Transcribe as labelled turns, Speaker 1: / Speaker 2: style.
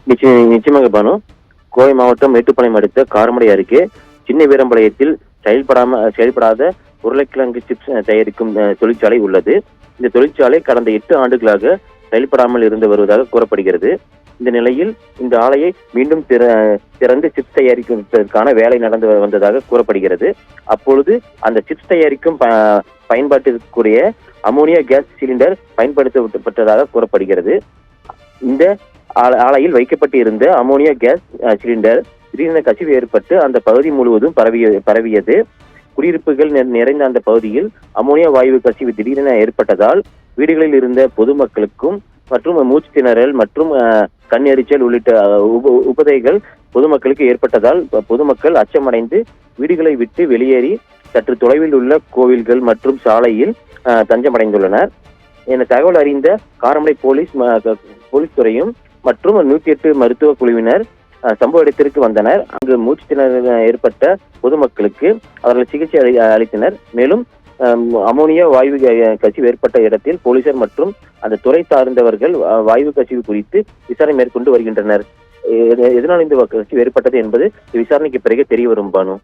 Speaker 1: நிச்சயமாக பானு. கோவை மாவட்டம் மேட்டுப்பாளையம் அடுத்த காரமடை அருகே சின்ன வீரம்பாளையத்தில் செயல்படாத உருளைக்கிழங்கு சிப்ஸ் தயாரிக்கும் தொழிற்சாலை உள்ளது. இந்த தொழிற்சாலை கடந்த 8 ஆண்டுகளாக செயல்படாமல் இருந்து வருவதாக கூறப்படுகிறது. இந்த நிலையில் இந்த ஆலையை மீண்டும் திறந்து சிப்ஸ் தயாரிப்பதற்கான வேலை நடந்து வந்ததாக கூறப்படுகிறது. அப்பொழுது அந்த சிப்ஸ் தயாரிக்கும் பயன்பாட்டிற்குரிய அமோனியா கேஸ் சிலிண்டர் பயன்படுத்தப்பட்டதாக கூறப்படுகிறது. இந்த ஆலையில் வைக்கப்பட்டு இருந்த அமோனியா கேஸ் சிலிண்டர் திடீரென கசிவு ஏற்பட்டு அந்த பகுதி முழுவதும் பரவியது. குடியிருப்புகள் நிறைந்த அந்த பகுதியில் அமோனியா வாயு கசிவு திடீரென ஏற்பட்டதால் வீடுகளில் இருந்த பொதுமக்களுக்கும் மற்றும் மூச்சு திணறல் மற்றும் கண் எரிச்சல் உள்ளிட்ட உபதைகள் பொதுமக்களுக்கு ஏற்பட்டதால் பொதுமக்கள் அச்சமடைந்து வீடுகளை விட்டு வெளியேறி சற்று தொலைவில் உள்ள கோவில்கள் மற்றும் சாலையில் தஞ்சமடைந்துள்ளனர் என தகவல் அறிந்த காரமடை போலீஸ் துறையும் மற்றும் 108 மருத்துவ குழுவினர் சம்பவ இடத்திற்கு வந்தனர். அங்கு மூச்சு திணறல் ஏற்பட்ட பொதுமக்களுக்கு அவர்கள் சிகிச்சை அளித்தனர். மேலும் அமோனியா வாயு கசிவு ஏற்பட்ட இடத்தில் போலீசார் மற்றும் அந்த துறை சார்ந்தவர்கள் வாயு கசிவு குறித்து விசாரணை மேற்கொண்டு வருகின்றனர். எதனால் இந்த கசிவு ஏற்பட்டது என்பது விசாரணைக்கு பிறகு தெரிய வரும் பானு.